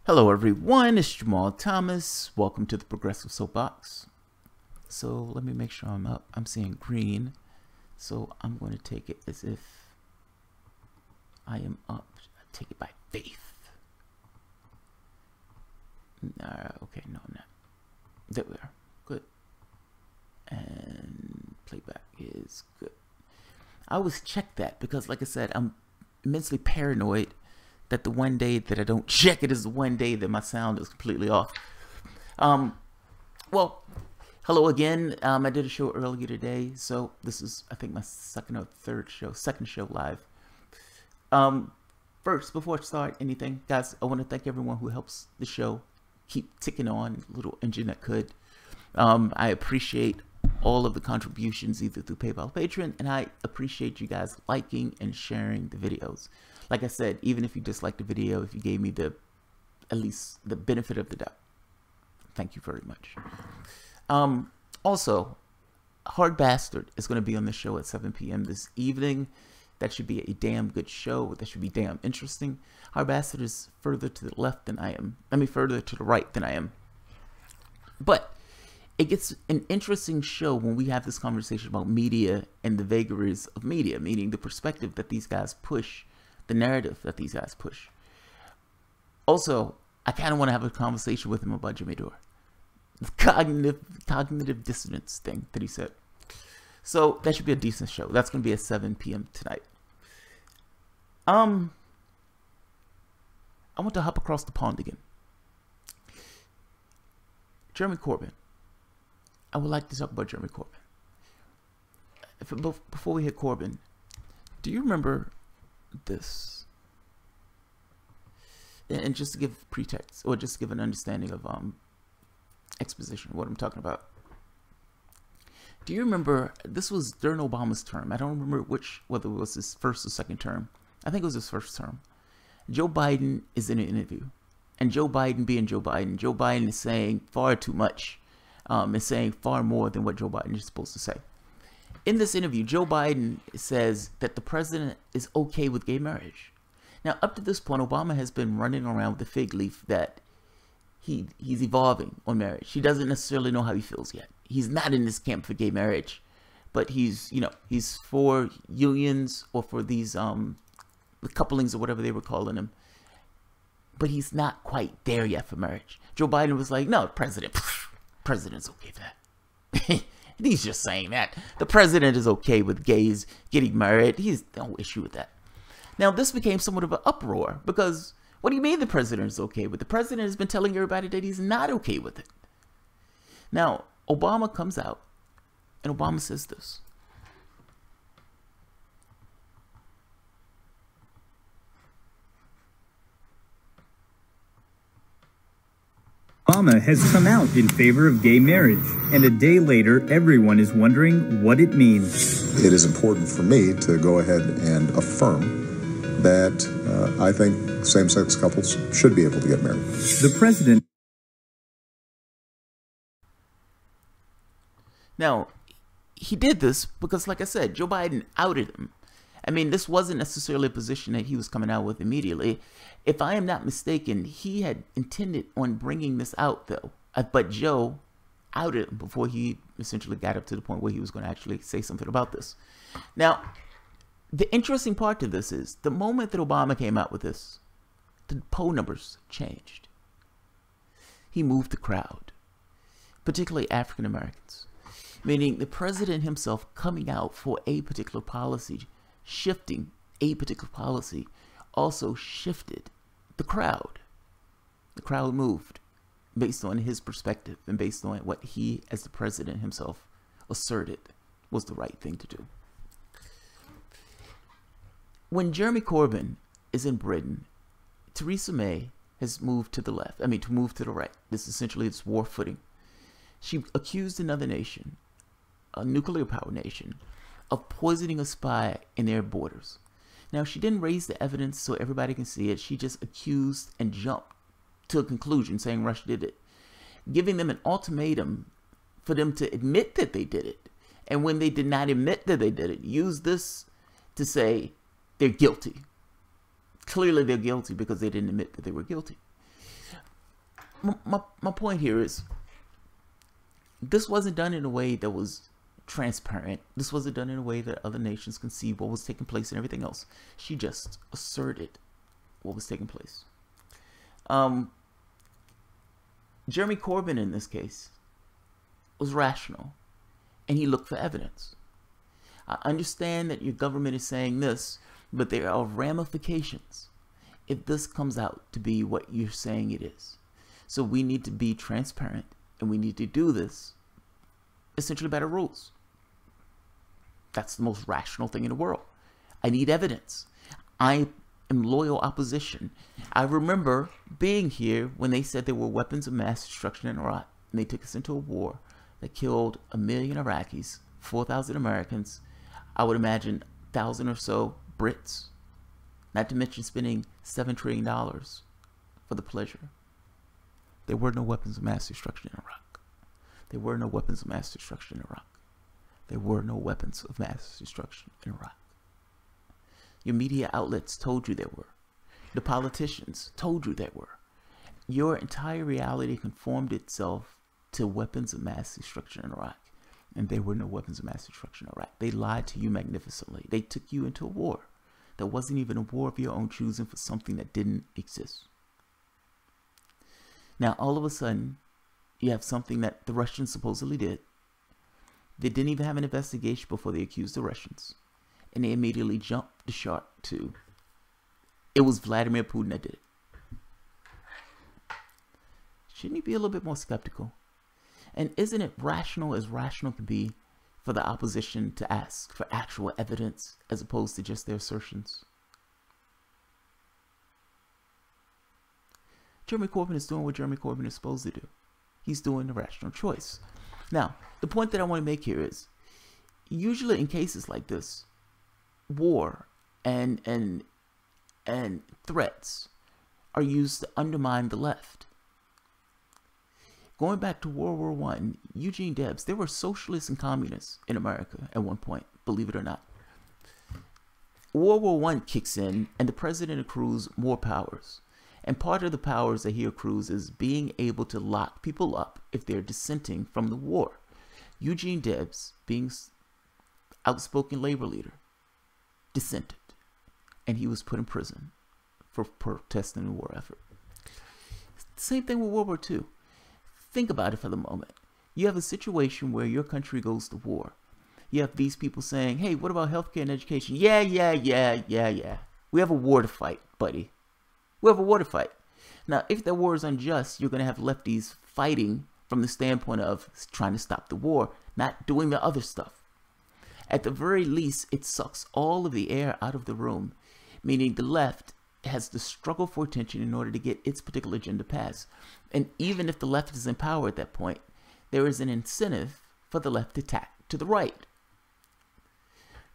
Hello everyone, it's Jamal Thomas. Welcome to the Progressive Soapbox. So let me make sure I'm up. I'm seeing green. So I'm going to take it as if I am up. I take it by faith. Okay, no, I'm not. There we are. Good. And playback is good. I always check that because, like I said, I'm immensely paranoid that the one day that I don't check it is the one day that my sound is completely off. Well, hello again. I did a show earlier today, so this is, I think, my second show live. First, before I start anything, guys, I want to thank everyone who helps the show keep ticking on, little engine that could. I appreciate all of the contributions either through PayPal or Patreon, and I appreciate you guys liking and sharing the videos. Like I said, even if you disliked the video, if you gave me at least the benefit of the doubt, thank you very much. Also, Hard Bastard is going to be on the show at 7 p.m. this evening. That should be a damn good show. That should be damn interesting. Hard Bastard is further to the left than I am. I mean, further to the right than I am. But it gets an interesting show when we have this conversation about media and the vagaries of media, meaning the perspective that these guys push, the narrative that these guys push. Also, I kind of want to have a conversation with him about Jimmy Dore. The cognitive dissonance thing that he said. So that should be a decent show. That's going to be at 7 p.m. tonight. I want to hop across the pond again. Jeremy Corbyn. I would like to talk about Jeremy Corbyn. Before we hit Corbyn, do you remember this? And just to give pretext, or just to give an understanding of exposition, what I'm talking about. Do you remember, this was during Obama's term. I don't remember whether it was his first or second term. I think it was his first term. Joe Biden is in an interview. And Joe Biden being Joe Biden is saying far too much. Is saying far more than what Joe Biden is supposed to say. In this interview, Joe Biden says that the president is okay with gay marriage. Now, up to this point, Obama has been running around with the fig leaf that he's evolving on marriage. He doesn't necessarily know how he feels yet. He's not in this camp for gay marriage, but he's for unions or for these the couplings or whatever they were calling them. But he's not quite there yet for marriage. Joe Biden was like, no, president's okay with that. He's just saying that. The president is okay with gays getting married. He's no issue with that. Now, this became somewhat of an uproar because what do you mean the president is okay with it? The president has been telling everybody that he's not okay with it. Now, Obama comes out and Obama says this. Obama has come out in favor of gay marriage, and a day later, everyone is wondering what it means. It is important for me to go ahead and affirm that I think same-sex couples should be able to get married. The president... Now, he did this because, like I said, Joe Biden outed him. I mean, this wasn't necessarily a position that he was coming out with immediately. If I am not mistaken, he had intended on bringing this out, though. But Joe outed him before he essentially got up to the point where he was going to actually say something about this. Now, the interesting part to this is the moment that Obama came out with this, the poll numbers changed. He moved the crowd, particularly African Americans, meaning the president himself coming out for a particular policy, shifting a particular policy, also shifted the crowd. The crowd moved based on his perspective and based on what he, as the president himself, asserted was the right thing to do. When Jeremy Corbyn is in Britain, Theresa May has moved to the left. I mean, to move to the right. This essentially is war footing. She accused another nation, a nuclear power nation, of poisoning a spy in their borders. Now, she didn't raise the evidence so everybody can see it. She just accused and jumped to a conclusion saying Russia did it, giving them an ultimatum for them to admit that they did it. And when they did not admit that they did it, use this to say they're guilty. Clearly they're guilty because they didn't admit that they were guilty. my point here is, this wasn't done in a way that was transparent. This wasn't done in a way that other nations can see what was taking place and everything else. She just asserted what was taking place. Jeremy Corbyn in this case was rational, and he looked for evidence. I understand that your government is saying this, but there are ramifications if this comes out to be what you're saying it is. So we need to be transparent, and we need to do this essentially by the rules. That's the most rational thing in the world. I need evidence. I am loyal opposition. I remember being here when they said there were weapons of mass destruction in Iraq, and they took us into a war that killed 1 million Iraqis, 4,000 Americans, I would imagine 1,000 or so Brits, not to mention spending $7 trillion for the pleasure. There were no weapons of mass destruction in Iraq. There were no weapons of mass destruction in Iraq. There were no weapons of mass destruction in Iraq. Your media outlets told you there were. The politicians told you there were. Your entire reality conformed itself to weapons of mass destruction in Iraq. And there were no weapons of mass destruction in Iraq. They lied to you magnificently. They took you into a war that wasn't even a war of your own choosing for something that didn't exist. Now, all of a sudden, you have something that the Russians supposedly did. They didn't even have an investigation before they accused the Russians. And they immediately jumped the shark to, it was Vladimir Putin that did it. Shouldn't you be a little bit more skeptical? And isn't it rational as rational can be for the opposition to ask for actual evidence as opposed to just their assertions? Jeremy Corbyn is doing what Jeremy Corbyn is supposed to do. He's doing the rational choice. Now, the point that I want to make here is, usually in cases like this, war and threats are used to undermine the left. Going back to World War I, Eugene Debs, there were socialists and communists in America at one point, believe it or not. World War I kicks in, and the president accrues more powers. And part of the powers that he accrues is being able to lock people up if they're dissenting from the war. Eugene Debs, being outspoken labor leader, dissented, and he was put in prison for protesting the war effort. Same thing with World War II. Think about it for the moment. You have a situation where your country goes to war. You have these people saying, hey, what about healthcare and education? Yeah. We have a war to fight, buddy. We have a war to fight. Now, if that war is unjust, you're going to have lefties fighting from the standpoint of trying to stop the war, not doing the other stuff. At the very least, it sucks all of the air out of the room, meaning the left has to struggle for attention in order to get its particular agenda passed. And even if the left is in power at that point, there is an incentive for the left to tack to the right.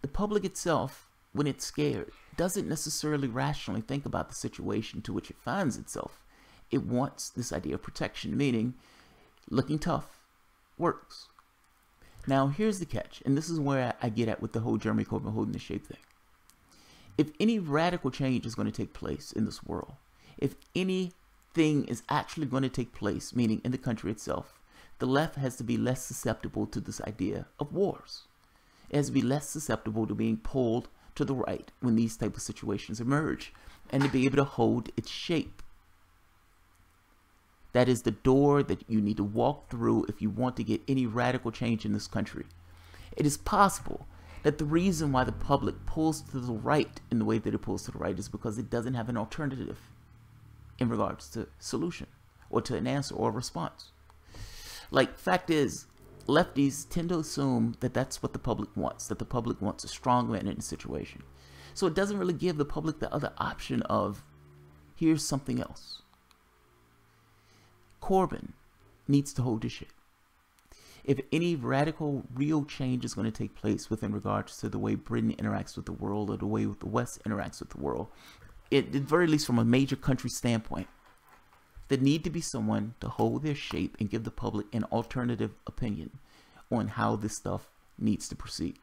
The public itself, when it's scared, doesn't necessarily rationally think about the situation to which it finds itself. It wants this idea of protection, meaning looking tough works. Now, here's the catch, and this is where I get at with the whole Jeremy Corbyn holding the shape thing. If any radical change is going to take place in this world, if anything is actually going to take place, meaning in the country itself, the left has to be less susceptible to this idea of wars. It has to be less susceptible to being pulled to the right when these type of situations emerge, and to be able to hold its shape. That is the door that you need to walk through if you want to get any radical change in this country. It is possible that the reason why the public pulls to the right in the way that it pulls to the right is because it doesn't have an alternative in regards to solution or to an answer or a response. Like, fact is, lefties tend to assume that that's what the public wants, that the public wants a strong man in a situation. So it doesn't really give the public the other option of, here's something else. Corbyn needs to hold his shit. If any radical, real change is going to take place within regards to the way Britain interacts with the world or the way the West interacts with the world, at the very least from a major country standpoint, there need to be someone to hold their shape and give the public an alternative opinion on how this stuff needs to proceed.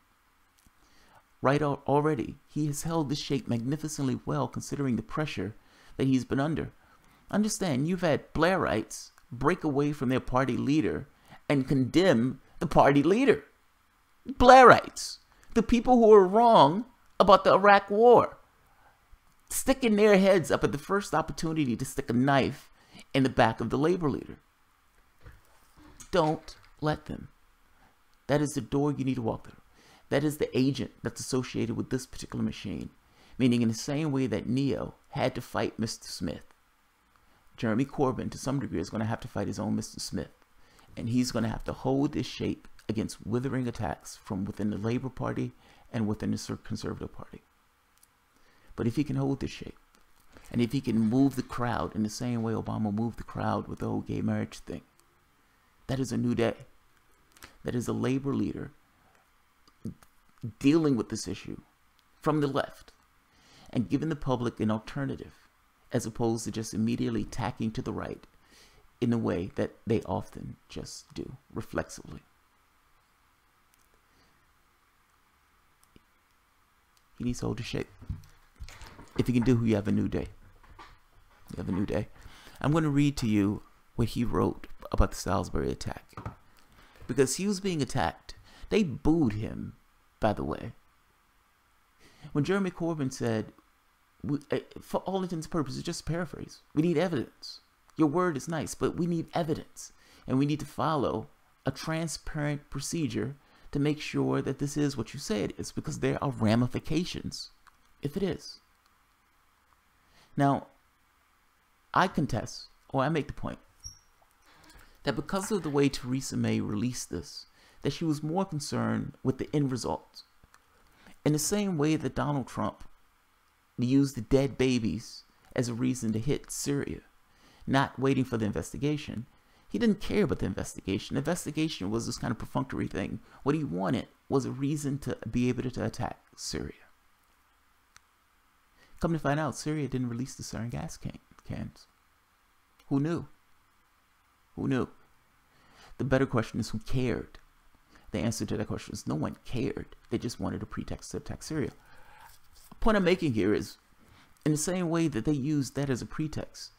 Right already, he has held this shape magnificently well considering the pressure that he's been under. Understand, you've had Blairites break away from their party leader and condemn the party leader. Blairites, the people who were wrong about the Iraq War, sticking their heads up at the first opportunity to stick a knife in the back of the labor leader. Don't let them. That is the door you need to walk through. That is the agent that's associated with this particular machine. Meaning in the same way that Neo had to fight Mr. Smith, Jeremy Corbyn, to some degree, is going to have to fight his own Mr. Smith. And he's going to have to hold this shape against withering attacks from within the Labour Party and within the Conservative Party. But if he can hold this shape, and if he can move the crowd in the same way Obama moved the crowd with the whole gay marriage thing, that is a new day. That is a Labour leader dealing with this issue from the left and giving the public an alternative, as opposed to just immediately tacking to the right in a way that they often just do, reflexively. He needs to hold his shape. If he can do, you have a new day. You have a new day. I'm going to read to you what he wrote about the Salisbury attack. Because he was being attacked. They booed him, by the way. When Jeremy Corbyn said, for all intents and purposes, just a paraphrase, we need evidence. Your word is nice, but we need evidence. And we need to follow a transparent procedure to make sure that this is what you say it is, because there are ramifications if it is. Now, I contest, or I make the point, that because of the way Theresa May released this, that she was more concerned with the end result. In the same way that Donald Trump used the dead babies as a reason to hit Syria, not waiting for the investigation. He didn't care about the investigation. The investigation was this kind of perfunctory thing. What he wanted was a reason to be able to attack Syria. Come to find out, Syria didn't release the sarin gas cans. Who knew? Who knew? The better question is, who cared? The answer to that question is no one cared. They just wanted a pretext to attack Syria. The point I'm making here is, in the same way that they used that as a pretext,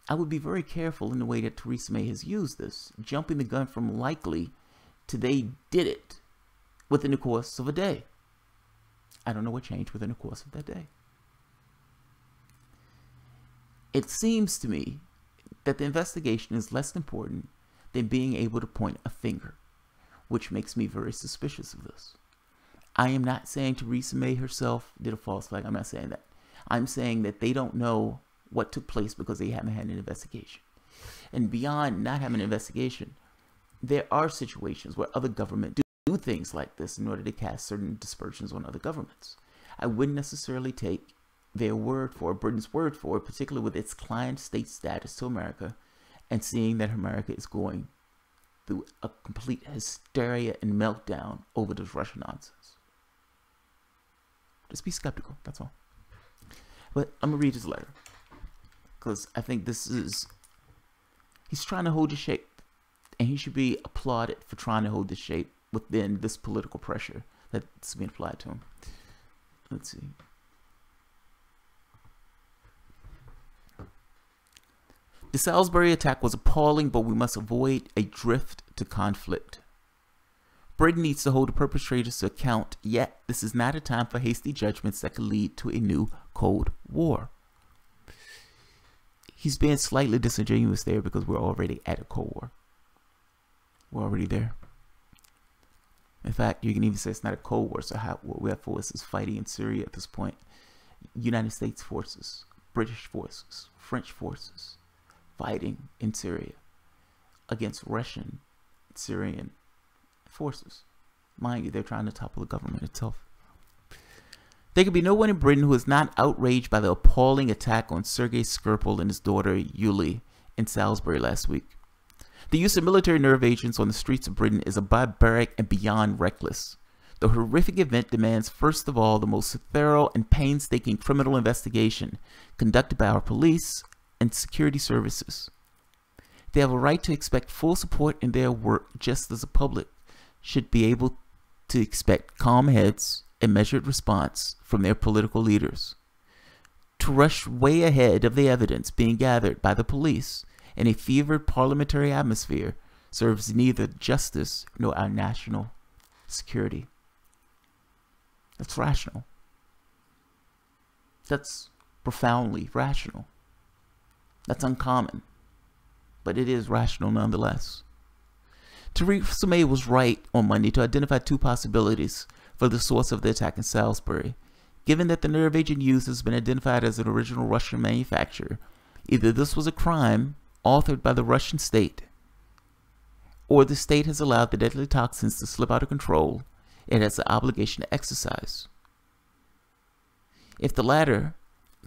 I would be very careful in the way that Theresa May has used this, jumping the gun from likely to they did it within the course of a day. I don't know what changed within the course of that day. It seems to me that the investigation is less important than being able to point a finger, which makes me very suspicious of this. I am not saying Theresa May herself did a false flag. I'm not saying that. I'm saying that they don't know what took place because they haven't had an investigation. And beyond not having an investigation, there are situations where other governments do things like this in order to cast certain dispersions on other governments. I wouldn't necessarily take their word for it, Britain's word for it, particularly with its client state status to America, and seeing that America is going through a complete hysteria and meltdown over this Russian nonsense. Just be skeptical, that's all. But I'm going to read his letter, because I think this is, he's trying to hold his shape, and he should be applauded for trying to hold his shape within this political pressure that's being applied to him. Let's see. The Salisbury attack was appalling, but we must avoid a drift to conflict. Britain needs to hold the perpetrators to account, yet this is not a time for hasty judgments that could lead to a new Cold War. He's being slightly disingenuous there because we're already at a Cold War. We're already there. In fact, you can even say it's not a Cold War, so what we have forces fighting in Syria at this point. United States forces, British forces, French forces fighting in Syria against Russian, Syrian forces. Mind you, they're trying to topple the government itself. There could be no one in Britain who is not outraged by the appalling attack on Sergei Skripal and his daughter Yulia in Salisbury last week. The use of military nerve agents on the streets of Britain is a barbaric and beyond reckless. The horrific event demands, first of all, the most thorough and painstaking criminal investigation conducted by our police and security services. They have a right to expect full support in their work, just as the public should be able to expect calm heads and measured response from their political leaders. To rush way ahead of the evidence being gathered by the police in a fevered parliamentary atmosphere serves neither justice nor our national security. That's rational. That's profoundly rational. That's uncommon, but it is rational nonetheless. Theresa May was right on Monday to identify two possibilities for the source of the attack in Salisbury. Given that the nerve agent used has been identified as an original Russian manufacturer, either this was a crime authored by the Russian state, or the state has allowed the deadly toxins to slip out of control. It has the obligation to exercise. If the latter,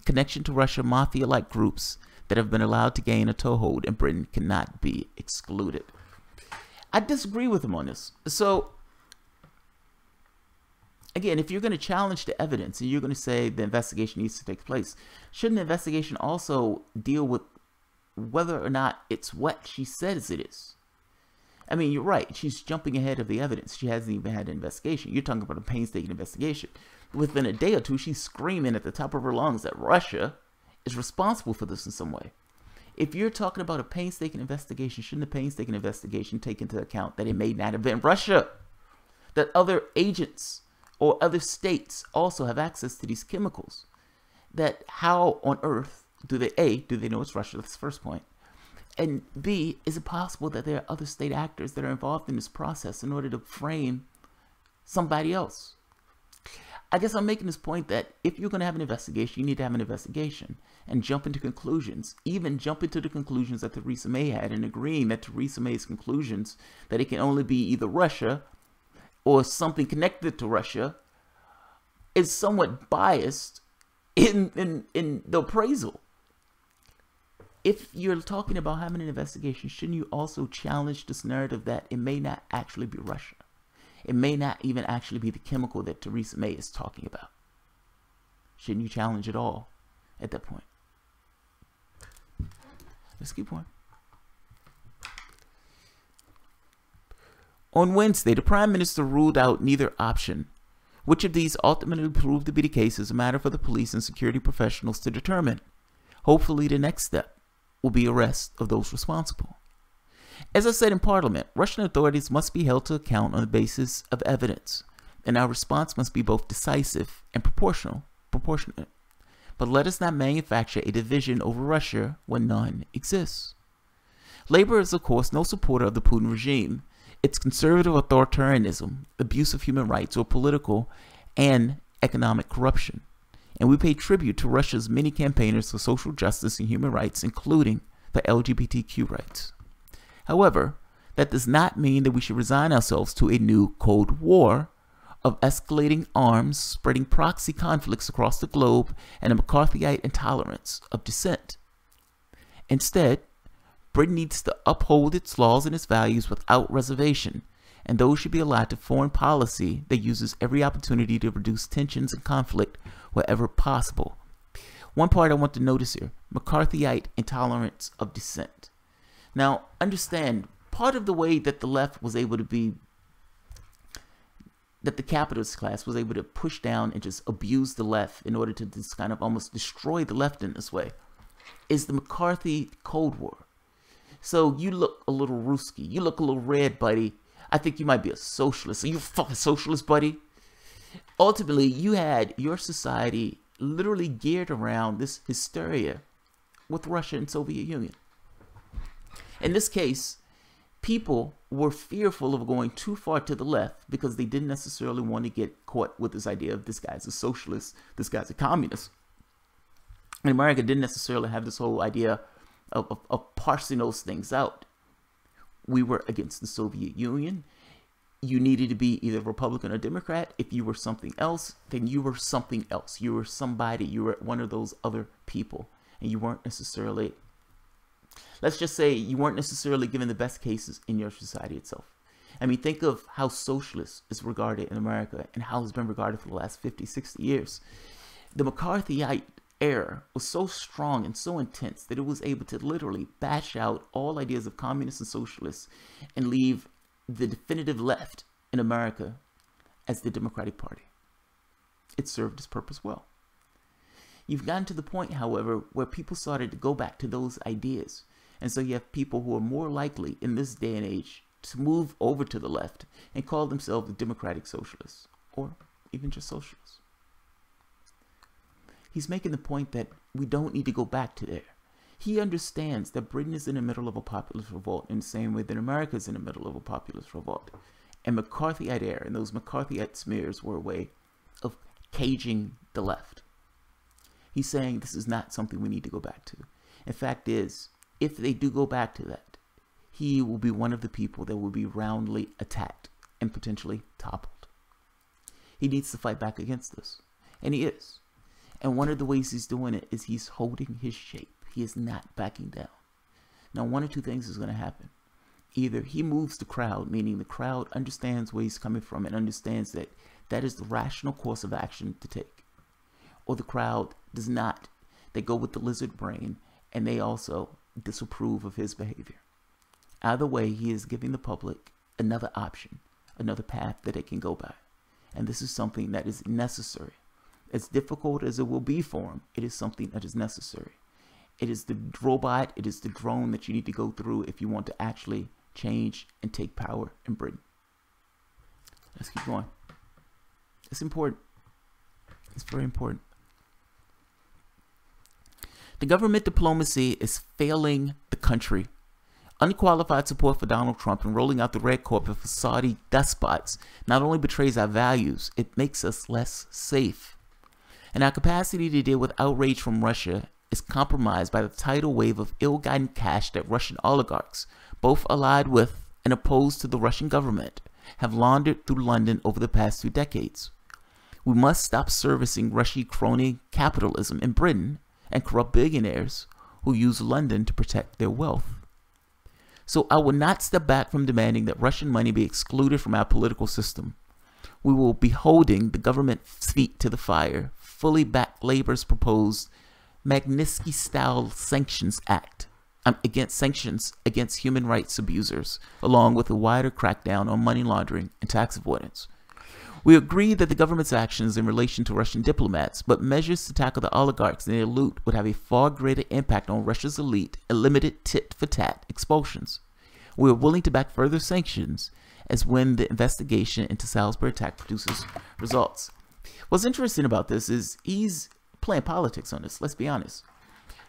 connection to Russia mafia-like groups that have been allowed to gain a toehold in Britain cannot be excluded. I disagree with him on this. So, again, if you're going to challenge the evidence and you're going to say the investigation needs to take place, shouldn't the investigation also deal with whether or not it's what she says it is? I mean, you're right. She's jumping ahead of the evidence. She hasn't even had an investigation. You're talking about a painstaking investigation. Within a day or two, she's screaming at the top of her lungs that Russia is responsible for this in some way. If you're talking about a painstaking investigation, shouldn't the painstaking investigation take into account that it may not have been Russia? That other agents or other states also have access to these chemicals? That how on earth do they, A, do they know it's Russia? That's the first point. And B, is it possible that there are other state actors that are involved in this process in order to frame somebody else? I guess I'm making this point that if you're going to have an investigation, you need to have an investigation and jump into conclusions, even jump into the conclusions that Theresa May had, and agreeing that Theresa May's conclusions that it can only be either Russia or something connected to Russia is somewhat biased in the appraisal. If you're talking about having an investigation, shouldn't you also challenge this narrative that it may not actually be Russia? It may not even actually be the chemical that Theresa May is talking about. Shouldn't you challenge it all at that point? Let's keep going. On Wednesday, the Prime Minister ruled out neither option. Which of these ultimately proved to be the case is a matter for the police and security professionals to determine. Hopefully, the next step will be arrest of those responsible. As I said in Parliament, Russian authorities must be held to account on the basis of evidence, and our response must be both decisive and proportionate. But let us not manufacture a division over Russia when none exists. Labour is, of course, no supporter of the Putin regime, its conservative authoritarianism, abuse of human rights, or political and economic corruption. And we pay tribute to Russia's many campaigners for social justice and human rights, including the LGBTQ rights. However, that does not mean that we should resign ourselves to a new Cold War of escalating arms, spreading proxy conflicts across the globe, and a McCarthyite intolerance of dissent. Instead, Britain needs to uphold its laws and its values without reservation, and those should be allowed to foreign policy that uses every opportunity to reduce tensions and conflict wherever possible. One part I want to notice here, McCarthyite intolerance of dissent. Now, understand, part of the way that the left was able to be, that the capitalist class was able to push down and just abuse the left in order to just kind of almost destroy the left in this way, is the McCarthy Cold War. So you look a little Ruski, you look a little red, buddy. I think you might be a socialist. Are you a fucking socialist, buddy? Ultimately, you had your society literally geared around this hysteria with Russia and Soviet Union. In this case, people were fearful of going too far to the left because they didn't necessarily want to get caught with this idea of this guy's a socialist, this guy's a communist. And America didn't necessarily have this whole idea of parsing those things out. We were against the Soviet Union. You needed to be either Republican or Democrat. If you were something else, then you were something else. You were somebody. You were one of those other people. And you weren't necessarily, let's just say you weren't necessarily given the best cases in your society itself. I mean, think of how socialist is regarded in America and how it's been regarded for the last 50, 60 years. The McCarthyite era was so strong and so intense that it was able to literally bash out all ideas of communists and socialists and leave the definitive left in America as the Democratic Party. It served its purpose well. You've gotten to the point, however, where people started to go back to those ideas. And so you have people who are more likely in this day and age to move over to the left and call themselves democratic socialists or even just socialists. He's making the point that we don't need to go back to there. He understands that Britain is in the middle of a populist revolt in the same way that America is in the middle of a populist revolt. And McCarthyite era and those McCarthyite smears were a way of caging the left. He's saying this is not something we need to go back to. In fact is, if they do go back to that, he will be one of the people that will be roundly attacked and potentially toppled. He needs to fight back against this. And he is. And one of the ways he's doing it is he's holding his shape. He is not backing down. Now, one or two things is going to happen. Either he moves the crowd, meaning the crowd understands where he's coming from and understands that that is the rational course of action to take. Or the crowd does not. They go with the lizard brain and they also disapprove of his behavior. Either way, he is giving the public another option, another path that they can go by. And this is something that is necessary. As difficult as it will be for him, it is something that is necessary. It is the robot, it is the drone that you need to go through if you want to actually change and take power in Britain. Let's keep going. It's important. It's very important. The government diplomacy is failing the country. Unqualified support for Donald Trump and rolling out the red carpet for Saudi despots not only betrays our values, it makes us less safe. And our capacity to deal with outrage from Russia is compromised by the tidal wave of ill-gotten cash that Russian oligarchs, both allied with and opposed to the Russian government, have laundered through London over the past 2 decades. We must stop servicing Russian crony capitalism in Britain and corrupt billionaires who use London to protect their wealth. So I will not step back from demanding that Russian money be excluded from our political system. We will be holding the government's feet to the fire, fully back Labour's proposed Magnitsky-style Sanctions Act against human rights abusers, along with a wider crackdown on money laundering and tax avoidance. We agree that the government's actions in relation to Russian diplomats, but measures to tackle the oligarchs and their loot would have a far greater impact on Russia's elite and limited tit-for-tat expulsions. We are willing to back further sanctions as when the investigation into Salisbury attack produces results. What's interesting about this is he's playing politics on this, let's be honest.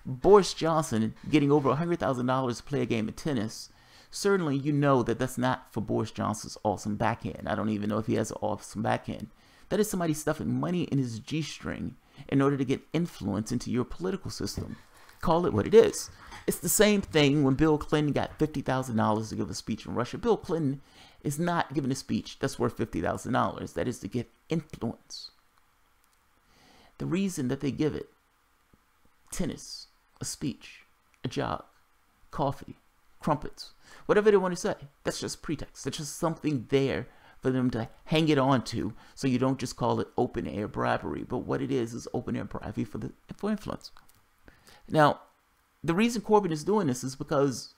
Boris Johnson getting over $100,000 to play a game of tennis, certainly you know that that's not for Boris Johnson's awesome backhand. I don't even know if he has an awesome backhand. That is somebody stuffing money in his G-string in order to get influence into your political system. Call it what it is. It's the same thing when Bill Clinton got $50,000 to give a speech in Russia. Bill Clinton is not giving a speech that's worth $50,000. That is to get influence. The reason that they give it, tennis, a speech, a job, coffee, crumpets, whatever they want to say, that's just pretext. That's just something there for them to hang it on to, so you don't just call it open air bribery. But what it is open air bribery for influence. Now, the reason Corbyn is doing this is because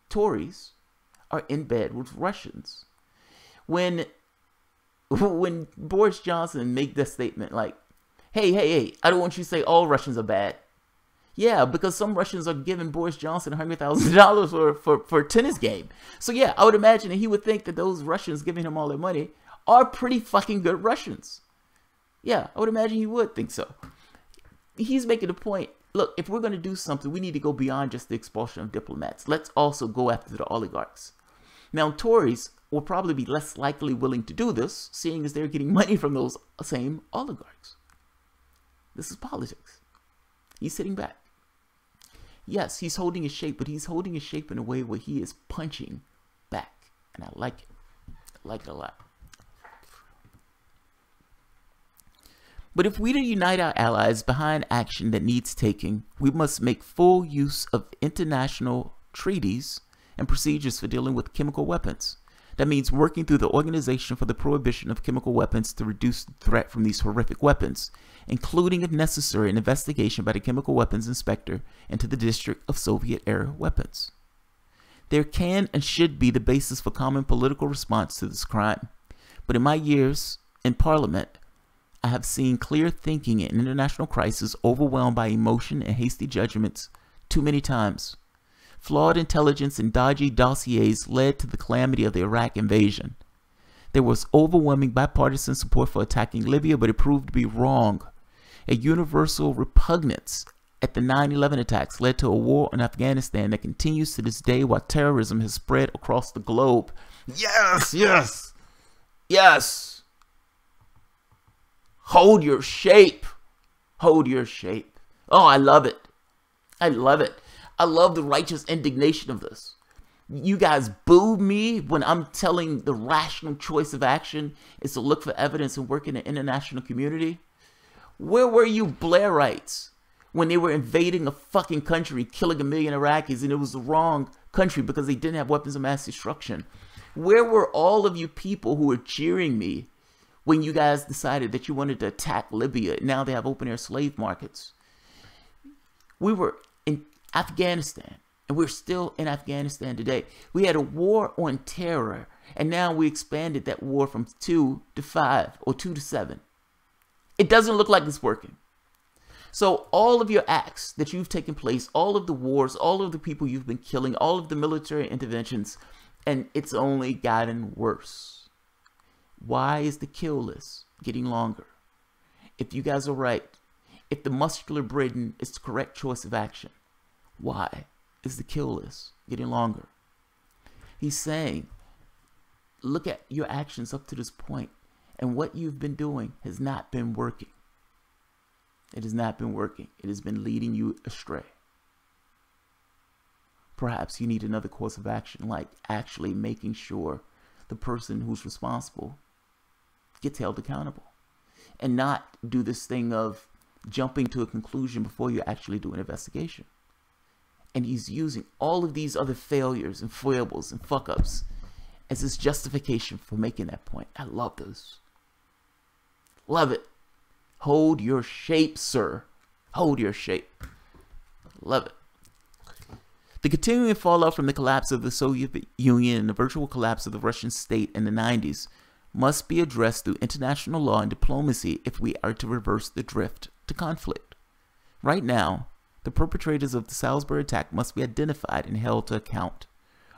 Tories are in bed with Russians. When Boris Johnson made that statement like, hey, I don't want you to say all Russians are bad. Yeah, because some Russians are giving Boris Johnson $100,000 for a tennis game. So yeah, I would imagine that he would think that those Russians giving him all their money are pretty fucking good Russians. Yeah, I would imagine he would think so. He's making a point. Look, if we're going to do something, we need to go beyond just the expulsion of diplomats. Let's also go after the oligarchs. Now, Tories will probably be less likely willing to do this, seeing as they're getting money from those same oligarchs. This is politics. He's sitting back. Yes, he's holding his shape, but he's holding his shape in a way where he is punching back. And I like it. I like it a lot. But if we to unite our allies behind action that needs taking, we must make full use of international treaties and procedures for dealing with chemical weapons. That means working through the Organization for the Prohibition of Chemical Weapons to reduce the threat from these horrific weapons, including, if necessary, an investigation by the Chemical Weapons Inspector into the District of Soviet-era weapons. There can and should be the basis for common political response to this crime. But in my years in Parliament, I have seen clear thinking in international crisis overwhelmed by emotion and hasty judgments too many times. Flawed intelligence and dodgy dossiers led to the calamity of the Iraq invasion. There was overwhelming bipartisan support for attacking Libya, but it proved to be wrong. A universal repugnance at the 9/11 attacks led to a war in Afghanistan that continues to this day while terrorism has spread across the globe. Yes, yes, yes. Hold your shape. Hold your shape. Oh, I love it. I love it. I love the righteous indignation of this. You guys boo me when I'm telling the rational choice of action is to look for evidence and work in the international community. Where were you Blairites when they were invading a fucking country, killing 1 million Iraqis, and it was the wrong country because they didn't have weapons of mass destruction? Where were all of you people who were cheering me when you guys decided that you wanted to attack Libya? Now they have open-air slave markets. We were in Afghanistan, and we're still in Afghanistan today. We had a war on terror, and now we expanded that war from 2 to 5 or 2 to 7. It doesn't look like it's working. So all of your acts that you've taken place, all of the wars, all of the people you've been killing, all of the military interventions, and it's only gotten worse. Why is the kill list getting longer? If you guys are right, if the muscular Britain is the correct choice of action, why is the kill list getting longer? He's saying, look at your actions up to this point, and what you've been doing has not been working. It has not been working. It has been leading you astray. Perhaps you need another course of action, like actually making sure the person who's responsible gets held accountable, and not do this thing of jumping to a conclusion before you actually do an investigation. And he's using all of these other failures and foibles and fuck-ups as his justification for making that point. I love this. Love it. Hold your shape, sir. Hold your shape. Love it. The continuing fallout from the collapse of the Soviet Union and the virtual collapse of the Russian state in the 90s must be addressed through international law and diplomacy if we are to reverse the drift to conflict. Right now, the perpetrators of the Salisbury attack must be identified and held to account.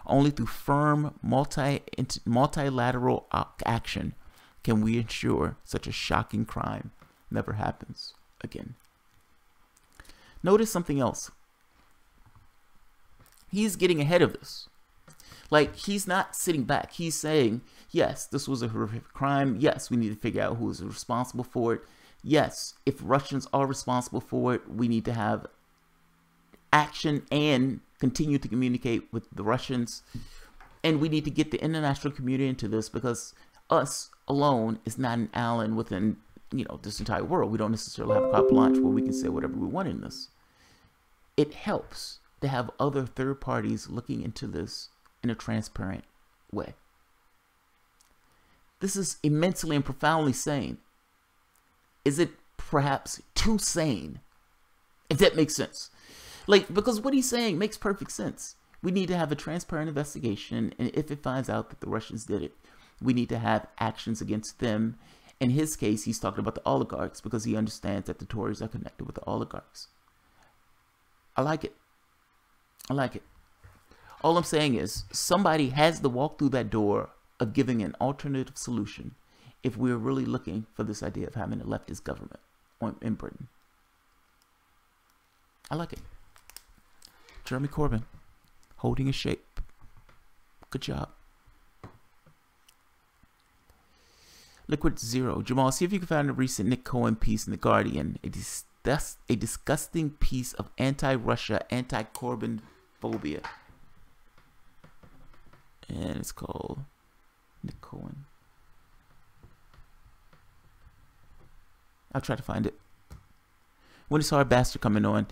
Only through firm multilateral action can we ensure such a shocking crime never happens again. Notice something else. He's getting ahead of this. Like, he's not sitting back. He's saying, yes, this was a horrific crime. Yes, we need to figure out who is responsible for it. Yes, if Russians are responsible for it, we need to have action and continue to communicate with the Russians. And we need to get the international community into this, because us alone is not an island within, this entire world. We don't necessarily have a carte blanche where we can say whatever we want in this. It helps to have other third parties looking into this in a transparent way. This is immensely and profoundly sane. Is it perhaps too sane? If that makes sense. Because what he's saying makes perfect sense. We need to have a transparent investigation, and if it finds out that the Russians did it, we need to have actions against them. In his case, he's talking about the oligarchs, because he understands that the Tories are connected with the oligarchs. I like it. I like it. All I'm saying is, somebody has to walk through that door of giving an alternative solution if we're really looking for this idea of having a leftist government in Britain. I like it. Jeremy Corbyn, holding his shape. Good job. Liquid Zero. Jamal, see if you can find a recent Nick Cohen piece in The Guardian. A disgusting piece of anti-Russia, anti-Corbyn phobia. And it's called Nick Cohen. I'll try to find it. When is our bastard coming on?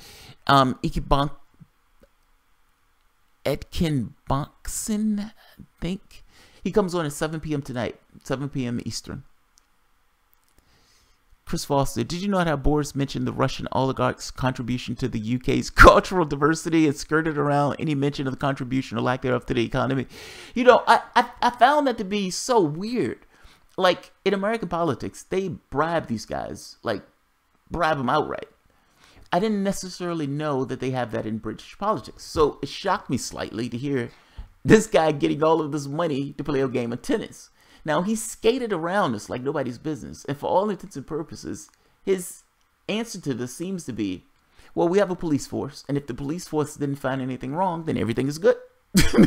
Edkin Bonkson, I think. He comes on at 7 p.m. tonight, 7 p.m. Eastern. Chris Foster, did you know how Boris mentioned the Russian oligarchs' contribution to the UK's cultural diversity and skirted around any mention of the contribution or lack thereof to the economy? I found that to be so weird. In American politics, they bribe these guys, bribe them outright. I didn't necessarily know that they have that in British politics. So it shocked me slightly to hear this guy getting all of this money to play a game of tennis. Now, he skated around us like nobody's business. And for all intents and purposes, his answer to this seems to be, well, we have a police force. And if the police force didn't find anything wrong, then everything is good.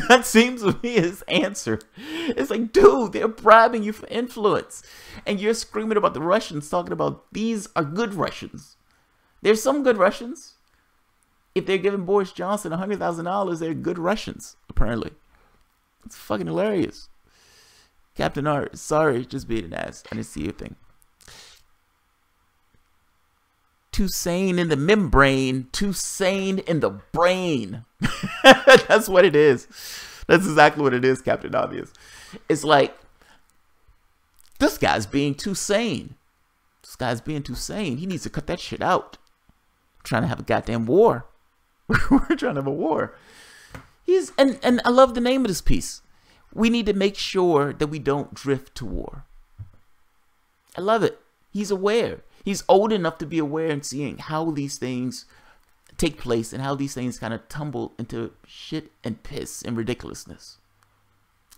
That seems to be his answer. It's like, dude, they're bribing you for influence. And you're screaming about the Russians, talking about these are good Russians. There's some good Russians. If they're giving Boris Johnson $100,000, they're good Russians, apparently. It's fucking hilarious. Captain Art, sorry, just being an ass. I didn't see your thing. Too sane in the membrane, too sane in the brain. That's what it is. That's exactly what it is, Captain Obvious. It's like, this guy's being too sane. This guy's being too sane. He needs to cut that shit out. We're trying to have a goddamn war. We're trying to have a war. And I love the name of this piece. We need to make sure that we don't drift to war. I love it. He's aware. He's old enough to be aware and seeing how these things take place and how these things kind of tumble into shit and piss and ridiculousness.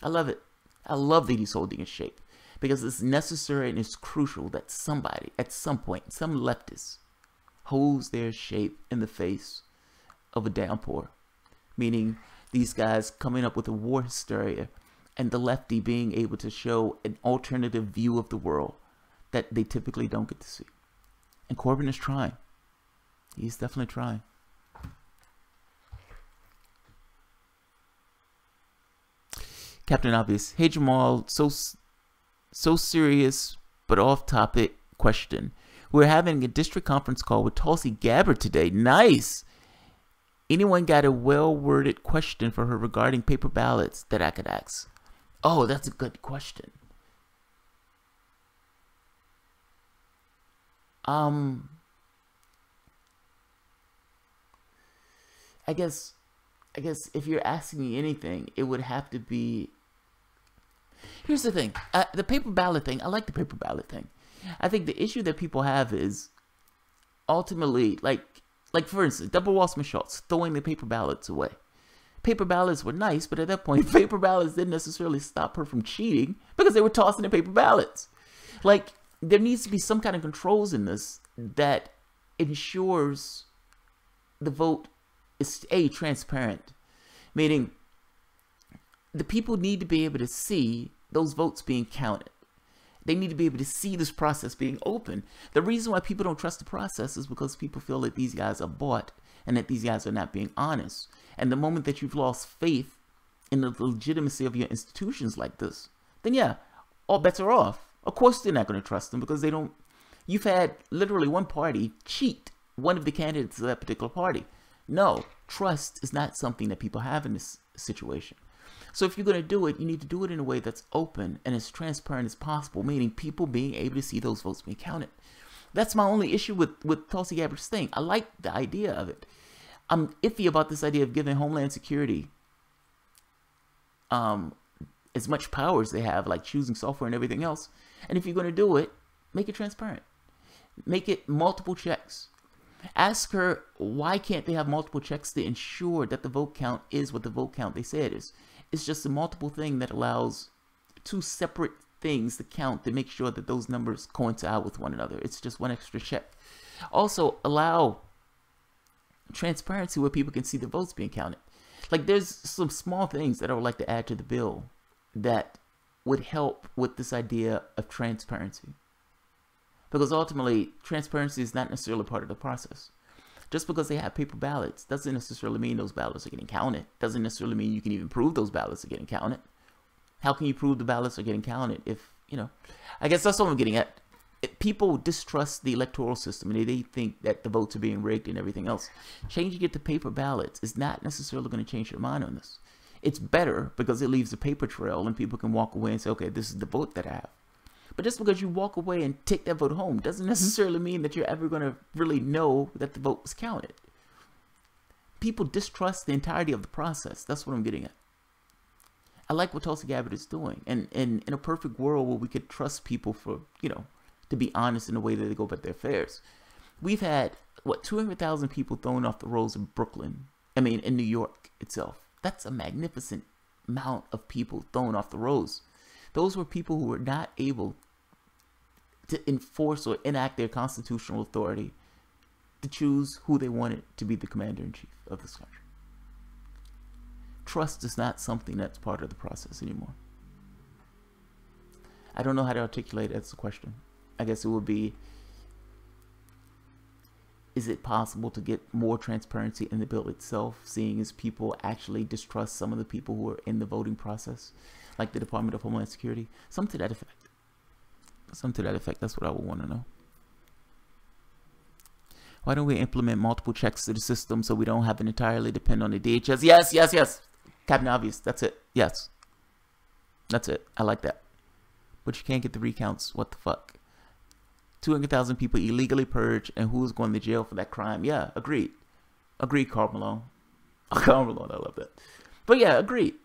I love it. I love that he's holding his shape because it's necessary and it's crucial that somebody at some point, some leftist, holds their shape in the face of a downpour. Meaning these guys coming up with a war hysteria and the lefty being able to show an alternative view of the world that they typically don't get to see. And Corbyn is trying. He's definitely trying. Captain Obvious. Hey Jamal, so serious but off topic question. We're having a district conference call with Tulsi Gabbard today. Nice. Anyone got a well-worded question for her regarding paper ballots that I could ask? Oh, that's a good question. I guess if you're asking me anything, it would have to be. Here's the thing: the paper ballot thing. I like the paper ballot thing. I think the issue that people have is ultimately, like for instance, Deborah Wasserman-Schultz throwing the paper ballots away. Paper ballots were nice, but at that point, paper ballots didn't necessarily stop her from cheating because they were tossing the paper ballots. Like, there needs to be some kind of controls in this that ensures the vote is transparent. Meaning, the people need to be able to see those votes being counted. They need to be able to see this process being open. The reason why people don't trust the process is because people feel that these guys are bought and that these guys are not being honest. And the moment that you've lost faith in the legitimacy of your institutions like this, then yeah, all bets are off. Of course they're not going to trust them because they don't. You've had literally one party cheat one of the candidates of that particular party. No, trust is not something that people have in this situation. So if you're going to do it, you need to do it in a way that's open and as transparent as possible, meaning people being able to see those votes being counted. That's my only issue with Tulsi Gabbard's thing. I like the idea of it. I'm iffy about this idea of giving Homeland Security as much power as they have, like choosing software and everything else. And if you're going to do it, make it transparent. Make it multiple checks. Ask her, why can't they have multiple checks to ensure that the vote count is what the vote count they say it is? It's just a multiple thing that allows two separate things to count to make sure that those numbers coincide with one another. It's just one extra check. Also, allow transparency where people can see the votes being counted. Like, there's some small things that I would like to add to the bill that would help with this idea of transparency. Because ultimately, transparency is not necessarily part of the process. Just because they have paper ballots doesn't necessarily mean those ballots are getting counted. Doesn't necessarily mean you can even prove those ballots are getting counted. How can you prove the ballots are getting counted if, I guess that's what I'm getting at. People distrust the electoral system and they think that the votes are being rigged and everything else. Changing it to paper ballots is not necessarily going to change your mind on this. It's better because it leaves a paper trail and people can walk away and say, okay, this is the vote that I have. But just because you walk away and take that vote home doesn't necessarily mean that you're ever going to really know that the vote was counted. People distrust the entirety of the process. That's what I'm getting at. I like what Tulsi Gabbard is doing. And in a perfect world where we could trust people for, to be honest in the way that they go about their affairs. We've had what, 200,000 people thrown off the rolls in Brooklyn. I mean, in New York itself. That's a magnificent amount of people thrown off the rolls. Those were people who were not able to enforce or enact their constitutional authority to choose who they wanted to be the commander-in-chief of this country. Trust is not something that's part of the process anymore. I don't know how to articulate it as a question. I guess it would be, is it possible to get more transparency in the bill itself, seeing as people actually distrust some of the people who are in the voting process, like the Department of Homeland Security? Something to that effect. Something to that effect. That's what I would want to know. Why don't we implement multiple checks to the system so we don't have it entirely depend on the DHS? Yes, yes, yes. Captain Obvious. That's it. Yes. That's it. I like that. But you can't get the recounts. What the fuck? 200,000 people illegally purged, and who's going to jail for that crime? Yeah, agreed. Agreed, Carl Malone. Oh, Carl Malone, I love that. But yeah, agreed.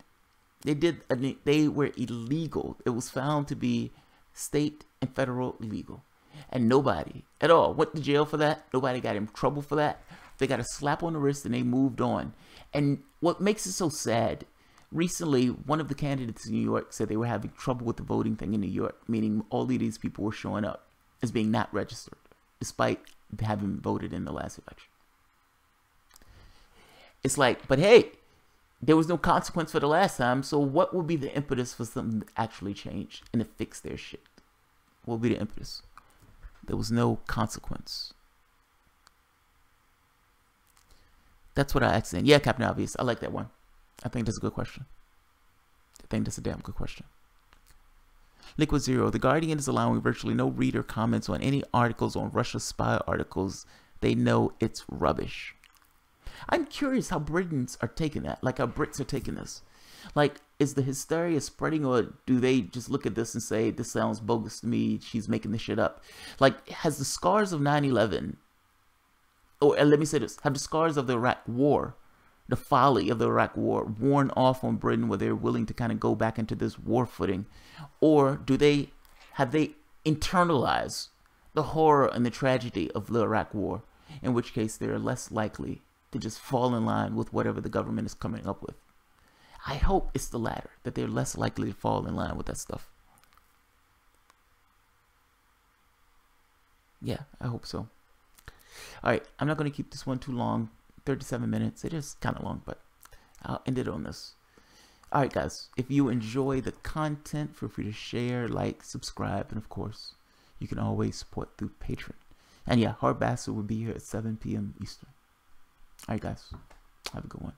They were illegal. It was found to be state and federal illegal. And nobody at all went to jail for that. Nobody got in trouble for that. They got a slap on the wrist and they moved on. And what makes it so sad, recently, one of the candidates in New York said they were having trouble with the voting thing in New York, meaning all of these people were showing up as being not registered, despite having voted in the last election. It's like, but hey, there was no consequence for the last time, so what will be the impetus for something to actually change and to fix their shit? What will be the impetus? There was no consequence. That's what I asked in. Yeah, Captain Obvious. I like that one. I think that's a good question. I think that's a damn good question. Liquid Zero. The Guardian is allowing virtually no reader comments on any articles on Russia spy articles. They know it's rubbish. I'm curious how Britons are taking that. Like how Brits are taking this. Like, is the hysteria spreading, or do they just look at this and say, this sounds bogus to me, she's making this shit up? Like, has the scars of 9/11, or let me say this, have the scars of the Iraq War, the folly of the Iraq War, worn off on Britain where they're willing to kind of go back into this war footing? Or have they internalized the horror and the tragedy of the Iraq War, in which case they're less likely to just fall in line with whatever the government is coming up with? I hope it's the latter, that they're less likely to fall in line with that stuff. Yeah, I hope so. Alright, I'm not going to keep this one too long. 37 minutes. It is kind of long, but I'll end it on this. Alright, guys. If you enjoy the content, feel free to share, like, subscribe, and of course, you can always support through Patreon. And yeah, Hard Bastard will be here at 7 p.m. Eastern. Alright, guys. Have a good one.